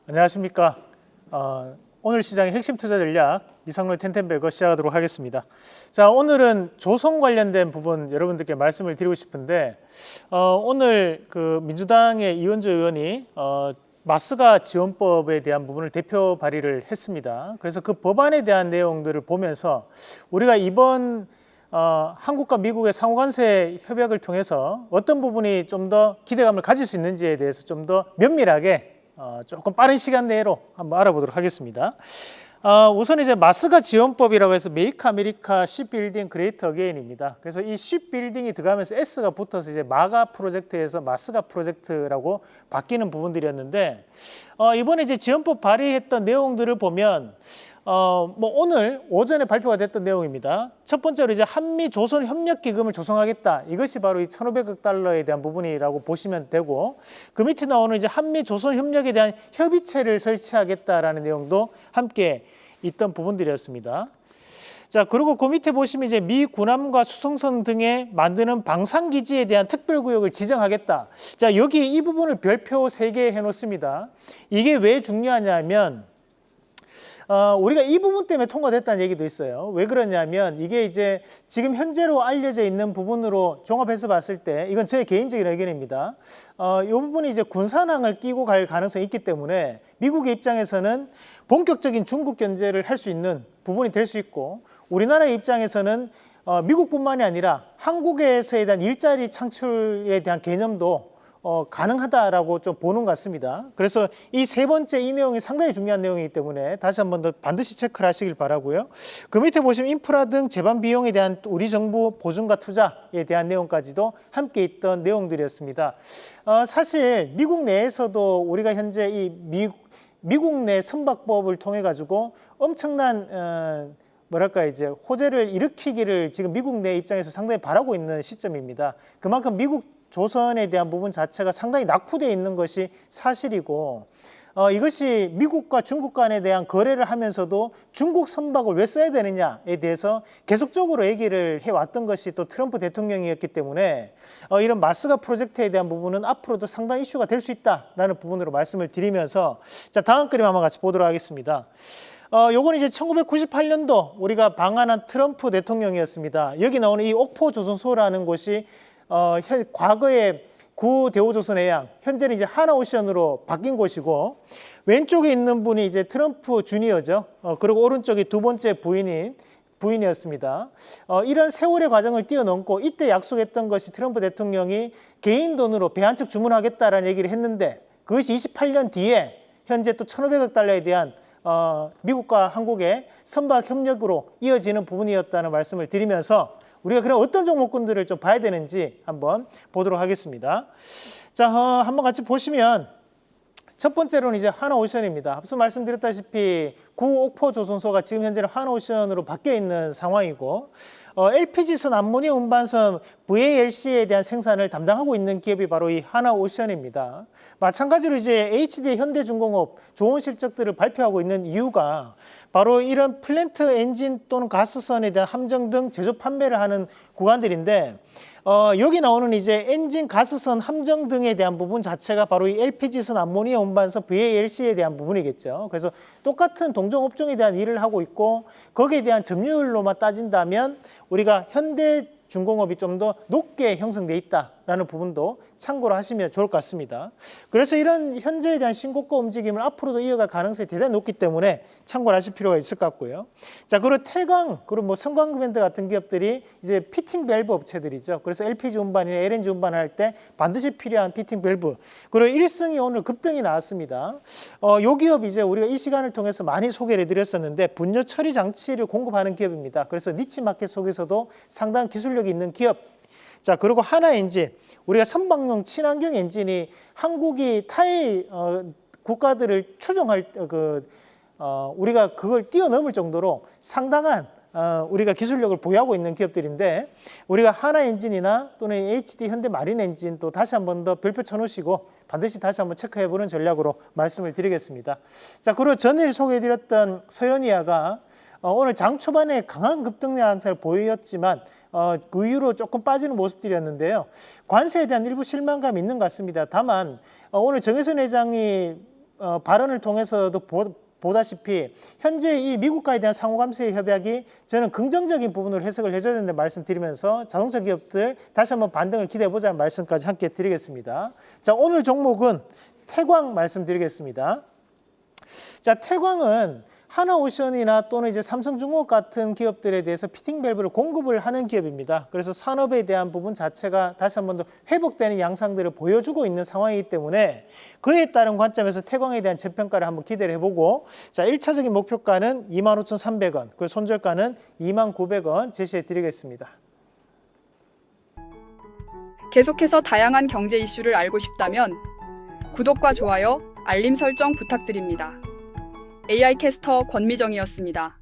안녕하십니까. 오늘 시장의 핵심 투자 전략 이상로의 텐텐베거 시작하도록 하겠습니다. 자, 오늘은 조선 관련된 부분 여러분들께 말씀을 드리고 싶은데 오늘 그 민주당의 이원주 의원이 마스가 지원법에 대한 부분을 대표 발의를 했습니다. 그래서 그 법안에 대한 내용들을 보면서 우리가 이번 한국과 미국의 상호관세 협약을 통해서 어떤 부분이 좀 더 기대감을 가질 수 있는지에 대해서 좀 더 면밀하게 조금 빠른 시간 내로 한번 알아보도록 하겠습니다. 우선 이제 마스가 지원법이라고 해서 메이크 아메리카 쉽빌딩 그레이트 어게인입니다. 그래서 이 쉽빌딩이 들어가면서 S가 붙어서 이제 마가 프로젝트에서 마스가 프로젝트라고 바뀌는 부분들이었는데 이번에 이제 지원법 발의했던 내용들을 보면 오늘 오전에 발표가 됐던 내용입니다. 첫 번째로 이제 한미 조선 협력 기금을 조성하겠다. 이것이 바로 이 1,500억 달러에 대한 부분이라고 보시면 되고, 그 밑에 나오는 이제 한미 조선 협력에 대한 협의체를 설치하겠다라는 내용도 함께 있던 부분들이었습니다. 자, 그리고 그 밑에 보시면 이제 미 군함과 수송선 등에 만드는 방산기지에 대한 특별구역을 지정하겠다. 자, 여기 이 부분을 별표 3개 해놓습니다. 이게 왜 중요하냐면 우리가 이 부분 때문에 통과됐다는 얘기도 있어요. 왜 그러냐면 이게 이제 지금 현재로 알려져 있는 부분으로 종합해서 봤을 때 이건 제 개인적인 의견입니다. 이 부분이 이제 군산항을 끼고 갈 가능성이 있기 때문에 미국의 입장에서는 본격적인 중국 견제를 할 수 있는 부분이 될 수 있고, 우리나라의 입장에서는 미국뿐만이 아니라 한국에서에 대한 일자리 창출에 대한 개념도 가능하다라고 좀 보는 것 같습니다. 그래서 이 세 번째 이 내용이 상당히 중요한 내용이기 때문에 다시 한 번 더 반드시 체크를 하시길 바라고요. 그 밑에 보시면 인프라 등 제반 비용에 대한 우리 정부 보증과 투자에 대한 내용까지도 함께 있던 내용들이었습니다. 사실 미국 내에서도 우리가 현재 이 미국 내 선박법을 통해 가지고 엄청난 뭐랄까 이제 호재를 일으키기를 지금 미국 내 입장에서 상당히 바라고 있는 시점입니다. 그만큼 미국 조선에 대한 부분 자체가 상당히 낙후되어 있는 것이 사실이고, 이것이 미국과 중국 간에 대한 거래를 하면서도 중국 선박을 왜 써야 되느냐에 대해서 계속적으로 얘기를 해왔던 것이 또 트럼프 대통령이었기 때문에 이런 마스가 프로젝트에 대한 부분은 앞으로도 상당히 이슈가 될 수 있다라는 부분으로 말씀을 드리면서, 자, 다음 그림 한번 같이 보도록 하겠습니다. 요건 이제 1998년도 우리가 방한한 트럼프 대통령이었습니다. 여기 나오는 이 옥포조선소라는 곳이 과거에 구대우조선해양, 현재는 이제 하나오션으로 바뀐 곳이고, 왼쪽에 있는 분이 이제 트럼프 주니어죠. 그리고 오른쪽이 두 번째 부인이었습니다. 이런 세월의 과정을 뛰어넘고 이때 약속했던 것이 트럼프 대통령이 개인 돈으로 배 한 척 주문하겠다라는 얘기를 했는데, 그것이 28년 뒤에 현재 또 1,500억 달러에 대한 미국과 한국의 선박 협력으로 이어지는 부분이었다는 말씀을 드리면서 우리가 그럼 어떤 종목군들을 좀 봐야 되는지 한번 보도록 하겠습니다. 자, 한번 같이 보시면 첫 번째로는 이제 하나오션입니다. 앞서 말씀드렸다시피 구옥포조선소가 지금 현재는 하나오션으로 바뀌어 있는 상황이고, LPG선 암모니아 운반선 VALC에 대한 생산을 담당하고 있는 기업이 바로 이 하나오션입니다. 마찬가지로 이제 HD 현대중공업 좋은 실적들을 발표하고 있는 이유가 바로 이런 플랜트 엔진 또는 가스선에 대한 함정 등 제조 판매를 하는 구간들인데, 여기 나오는 이제 엔진, 가스선, 함정 등에 대한 부분 자체가 바로 이 LPG선, 암모니아 운반선, VALC에 대한 부분이겠죠. 그래서 똑같은 동종 업종에 대한 일을 하고 있고, 거기에 대한 점유율로만 따진다면 우리가 현대중공업이 좀 더 높게 형성돼 있다라는 부분도 참고로 하시면 좋을 것 같습니다. 그래서 이런 현재에 대한 신고가 움직임을 앞으로도 이어갈 가능성이 대단히 높기 때문에 참고를 하실 필요가 있을 것 같고요. 자, 그리고 태광, 그리고 뭐 성광그랜드 같은 기업들이 이제 피팅 밸브 업체들이죠. 그래서 LPG 운반이나 LNG 운반을 할 때 반드시 필요한 피팅 밸브. 그리고 일승이 오늘 급등이 나왔습니다. 요 기업 이제 우리가 이 시간을 통해서 많이 소개를 해드렸었는데 분뇨 처리 장치를 공급하는 기업입니다. 그래서 니치 마켓 속에서도 상당한 기술력이 있는 기업. 자, 그리고 하나엔진, 우리가 선박용 친환경 엔진이 한국이 타의 국가들을 추종할 우리가 그걸 뛰어넘을 정도로 상당한 우리가 기술력을 보유하고 있는 기업들인데, 우리가 하나엔진이나 또는 HD 현대마린엔진 또 다시 한 번 더 별표 쳐놓으시고 반드시 다시 한번 체크해보는 전략으로 말씀을 드리겠습니다. 자, 그리고 전일 소개해드렸던 서현이아가 오늘 장 초반에 강한 급등량을 보였지만 그 이후로 조금 빠지는 모습들이었는데요. 관세에 대한 일부 실망감이 있는 것 같습니다. 다만 오늘 정혜선 회장이 발언을 통해서도 보다시피 현재 이 미국과에 대한 상호감세 협약이 저는 긍정적인 부분으로 해석을 해줘야 된다는 말씀드리면서 자동차 기업들 다시 한번 반등을 기대해보자는 말씀까지 함께 드리겠습니다. 자, 오늘 종목은 태광 말씀드리겠습니다. 자, 태광은 하나오션이나 또는 이제 삼성중공업 같은 기업들에 대해서 피팅 밸브를 공급을 하는 기업입니다. 그래서 산업에 대한 부분 자체가 다시 한 번 더 회복되는 양상들을 보여주고 있는 상황이기 때문에 그에 따른 관점에서 태광에 대한 재평가를 한번 기대를 해보고, 자, 1차적인 목표가는 25,300원, 그리고 손절가는 29,900원 제시해 드리겠습니다. 계속해서 다양한 경제 이슈를 알고 싶다면 구독과 좋아요, 알림 설정 부탁드립니다. AI 캐스터 권미정이었습니다.